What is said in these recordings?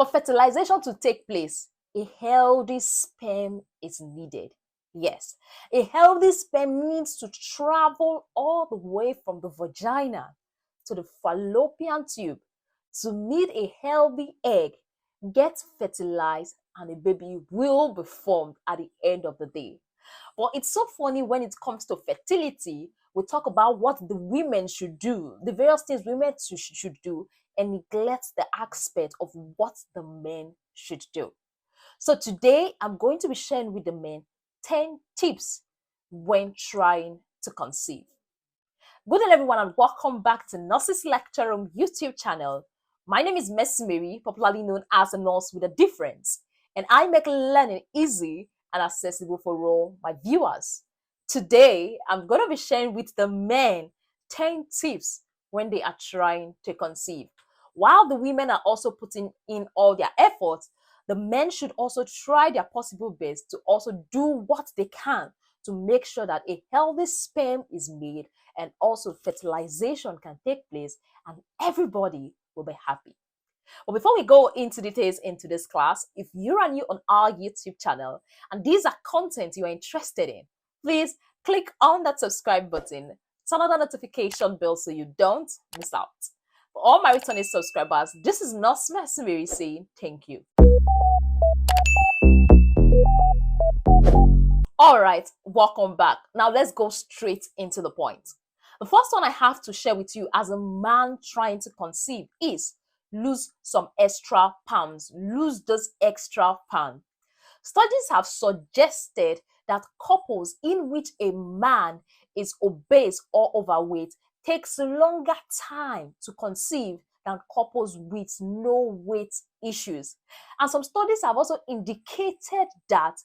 For fertilization to take place, a healthy sperm is needed. Yes, a healthy sperm needs to travel all the way from the vagina to the fallopian tube to meet a healthy egg, get fertilized, and a baby will be formed at the end of the day. But it's so funny when it comes to fertility, we talk about what the women should do, the various things women should do, and neglect the aspect of what the men should do. So today, I'm going to be sharing with the men 10 tips when trying to conceive. Good day, everyone, and welcome back to Nurses Lecture Room YouTube channel. My name is Mercy Mary, popularly known as a nurse with a difference, and I make learning easy and accessible for all my viewers. Today, I'm going to be sharing with the men 10 tips when they are trying to conceive. While the women are also putting in all their efforts, the men should also try their possible best to also do what they can to make sure that a healthy sperm is made and also fertilization can take place and everybody will be happy. But before we go into details into this class, if you are new on our YouTube channel and these are content you are interested in, please click on that subscribe button, turn on the notification bell so you don't miss out. For all my returning subscribers, this is Nurse Mercy saying thank you. All right, welcome back. Now let's go straight into the point. The first one I have to share with you as a man trying to conceive is lose some extra pounds. Lose those extra pounds. Studies have suggested that couples in which a man is obese or overweight takes longer time to conceive than couples with no weight issues. And some studies have also indicated that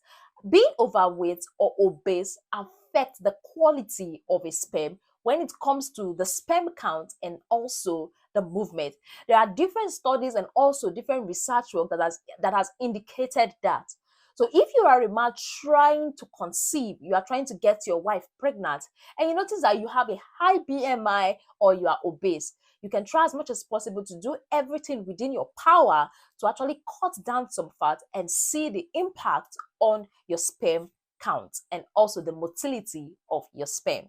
being overweight or obese affects the quality of a sperm when it comes to the sperm count and also the movement. There are different studies and also different research work that has indicated that. So if you are a man trying to conceive, you are trying to get your wife pregnant, and you notice that you have a high BMI or you are obese, you can try as much as possible to do everything within your power to actually cut down some fat and see the impact on your sperm count and also the motility of your sperm.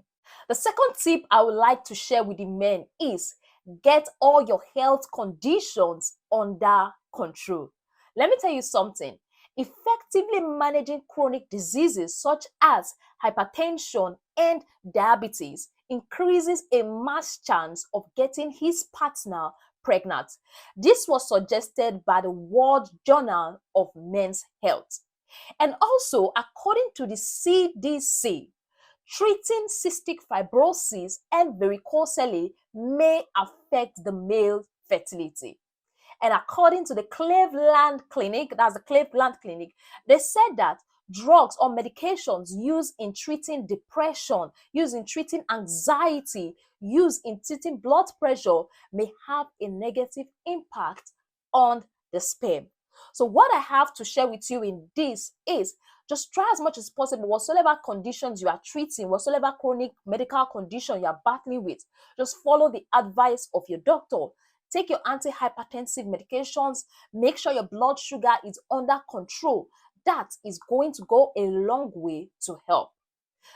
The second tip I would like to share with the men is get all your health conditions under control. Let me tell you something. Effectively managing chronic diseases such as hypertension and diabetes increases a man's chance of getting his partner pregnant. This was suggested by the World Journal of Men's Health. And also, according to the CDC, treating cystic fibrosis and varicocele may affect the male fertility. And according to the Cleveland Clinic, that's the Cleveland Clinic, they said that drugs or medications used in treating depression, used in treating anxiety, used in treating blood pressure may have a negative impact on the sperm. So what I have to share with you in this is just try as much as possible, whatsoever conditions you are treating, whatsoever chronic medical condition you are battling with, just follow the advice of your doctor. Take your antihypertensive medications. Make sure your blood sugar is under control. That is going to go a long way to help.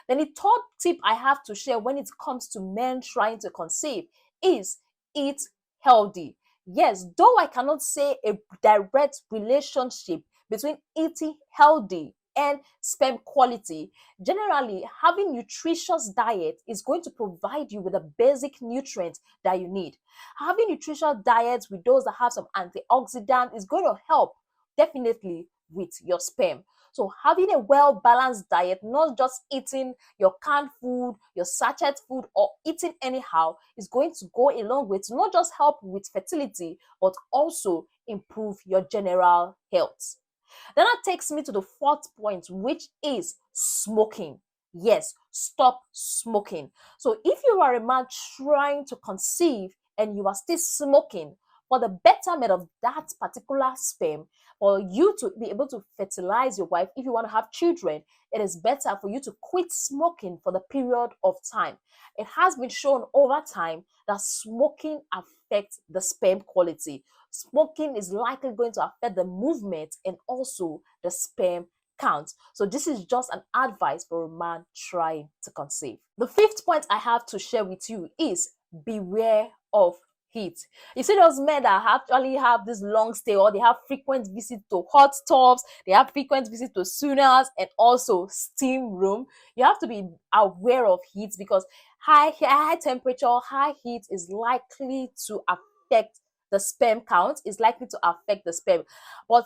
Then the third tip I have to share when it comes to men trying to conceive is eat healthy. Yes, though I cannot say a direct relationship between eating healthy and sperm quality, generally having nutritious diet is going to provide you with the basic nutrients that you need. Having nutritious diets with those that have some antioxidant is going to help definitely with your sperm. So having a well-balanced diet, not just eating your canned food, your sachet food, or eating anyhow, is going to go a long way to not just help with fertility, but also improve your general health. Then that takes me to the fourth point, which is smoking. Yes, stop smoking. So if you are a man trying to conceive and you are still smoking, for the betterment of that particular sperm, for you to be able to fertilize your wife, if you want to have children, it is better for you to quit smoking for the period of time. It has been shown over time that smoking affects the sperm quality. Smoking is likely going to affect the movement and also the sperm count. So this is just an advice for a man trying to conceive. The fifth point I have to share with you is beware of heat. You see those men that actually have this long stay, or they have frequent visit to hot tubs, they have frequent visit to saunas and also steam room. You have to be aware of heat, because high temperature, high heat is likely to affect the sperm count, is likely to affect the sperm. But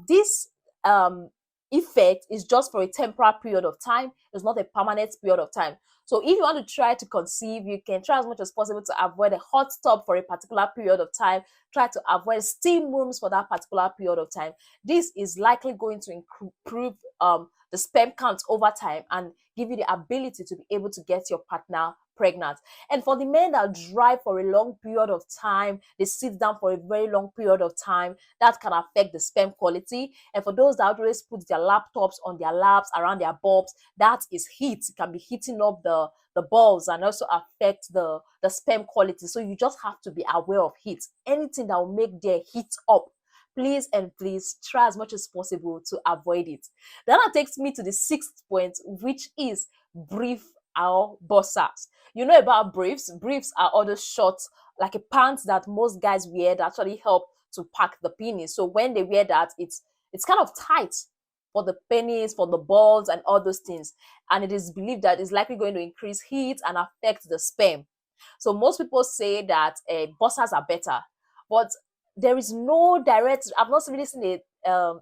this um effect is just for a temporary period of time. It's not a permanent period of time. So if you want to try to conceive, you can try as much as possible to avoid a hot tub for a particular period of time. Try to avoid steam rooms for that particular period of time. This is likely going to improve the sperm count over time and give you the ability to be able to get your partner pregnant. And for the men that drive for a long period of time, they sit down for a very long period of time, that can affect the sperm quality. And for those that always put their laptops on their laps, around their bulbs, that is heat. It can be heating up the balls and also affect the sperm quality. So you just have to be aware of heat. Anything that will make their heat up, please and please try as much as possible to avoid it. That takes me to the sixth point, which is brief or boxers. You know about briefs. Briefs are all those shorts, like a pants that most guys wear, that actually help to pack the penis. So when they wear that, it's kind of tight for the penis, for the balls, and all those things. And it is believed that it's likely going to increase heat and affect the sperm. So most people say that boxers are better, but there is no direct. I've not really seen a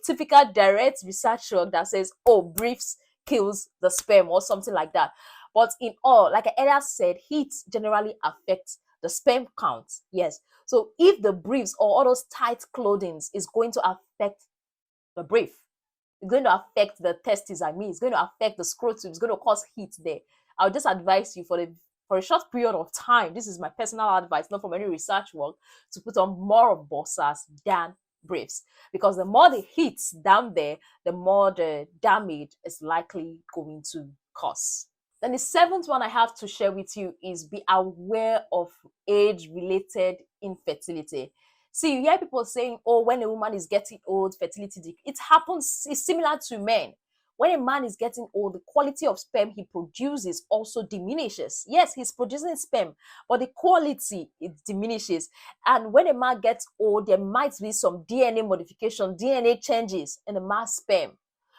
typical direct research work that says, "Oh, briefs kills the sperm" or something like that. But in all, like I earlier said, heat generally affects the sperm count. Yes. So if the briefs or all those tight clothing is going to affect the brief, it's going to affect the testes. I mean, it's going to affect the scrotum. It's going to cause heat there. I'll just advise you for a short period of time. This is my personal advice, not from any research work, to put on more of boxers than briefs, because the more the heat's down there, the more the damage is likely going to cause. Then the seventh one I have to share with you is be aware of age-related infertility. See, you hear people saying, oh, when a woman is getting old, fertility, it happens, it's similar to men. When a man is getting old, the quality of sperm he produces also diminishes. Yes, he's producing sperm, but the quality, it diminishes. And when a man gets old, there might be some DNA modification, DNA changes in the man's sperm.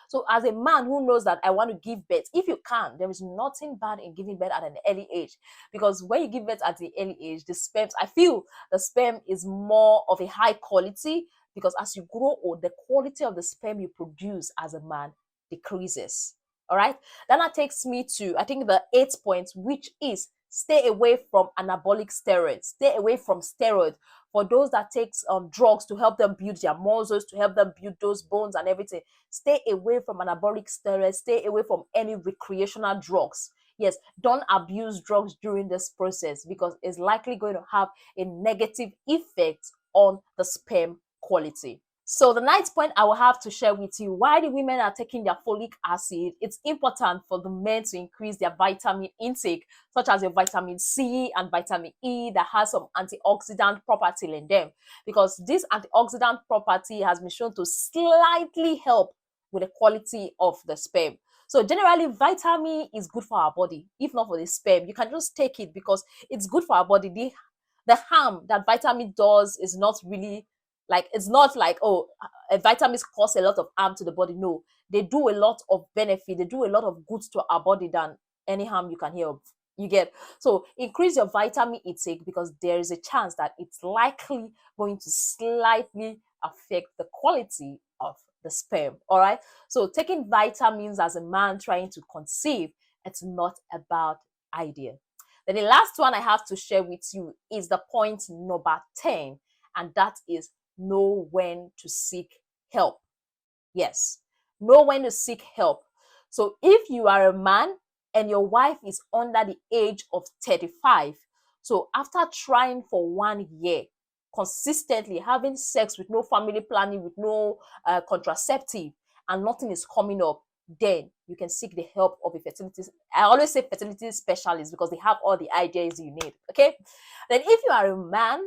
So as a man who knows that I want to give birth, if you can, there is nothing bad in giving birth at an early age. Because when you give birth at the early age, the sperm, I feel the sperm is more of a high quality, because as you grow old, the quality of the sperm you produce as a man decreases. All right. Then that takes me to, I think, the eighth point, which is stay away from anabolic steroids. Stay away from steroids. For those that takes drugs to help them build their muscles, to help them build those bones and everything, stay away from anabolic steroids. Stay away from any recreational drugs. Yes, don't abuse drugs during this process, because it's likely going to have a negative effect on the sperm quality. So the ninth point I will have to share with you, why the women are taking their folic acid, it's important for the men to increase their vitamin intake, such as your vitamin C and vitamin E that has some antioxidant property in them, because this antioxidant property has been shown to slightly help with the quality of the sperm. So generally, vitamin is good for our body, if not for the sperm. You can just take it because it's good for our body. The harm that vitamin does is not really, like, it's not like, oh, vitamins cause a lot of harm to the body. No, they do a lot of benefit. They do a lot of good to our body than any harm you can hear of. You get? So increase your vitamin intake, because there is a chance that it's likely going to slightly affect the quality of the sperm. All right. So taking vitamins as a man trying to conceive, it's not a bad idea. Then the last one I have to share with you is the point number 10, and that is know when to seek help. Yes, know when to seek help. So if you are a man and your wife is under the age of 35, so after trying for 1 year, consistently having sex with no family planning, with no contraceptive, and nothing is coming up, then you can seek the help of a fertility. I always say fertility specialist, because they have all the ideas you need. Okay. Then if you are a man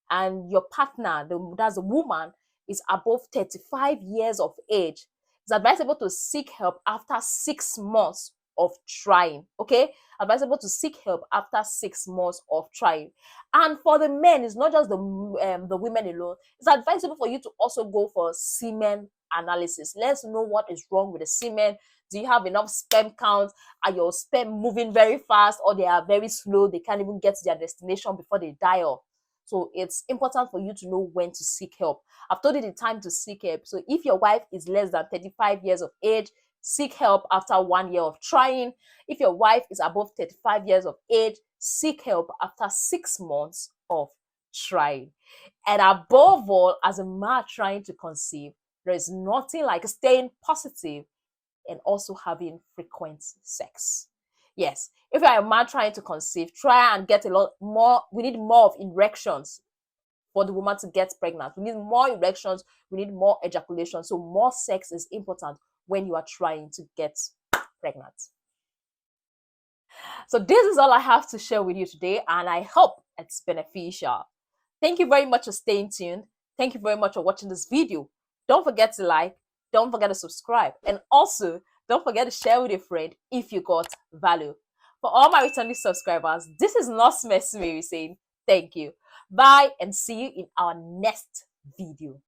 and your partner, that's a woman, is above 35 years of age, it's advisable to seek help after 6 months of trying. Okay, advisable to seek help after 6 months of trying. And for the men, it's not just the women alone. It's advisable for you to also go for semen analysis. Let's know what is wrong with the semen. Do you have enough sperm count? Are your sperm moving very fast, or they are very slow? They can't even get to their destination before they die off. So it's important for you to know when to seek help. I've told you the time to seek help. So if your wife is less than 35 years of age, seek help after 1 year of trying. If your wife is above 35 years of age, seek help after 6 months of trying. And above all, as a man trying to conceive, there is nothing like staying positive and also having frequent sex. Yes, if you are a man trying to conceive, try and get a lot more. We need more of erections for the woman to get pregnant. We need more erections, we need more ejaculation. So more sex is important when you are trying to get pregnant. So this is all I have to share with you today, and I hope it's beneficial. Thank you very much for staying tuned. Thank you very much for watching this video. Don't forget to like, don't forget to subscribe, and also don't forget to share with a friend if you got value. For all my returning subscribers, this is Nurse Mary saying thank you. Bye, and see you in our next video.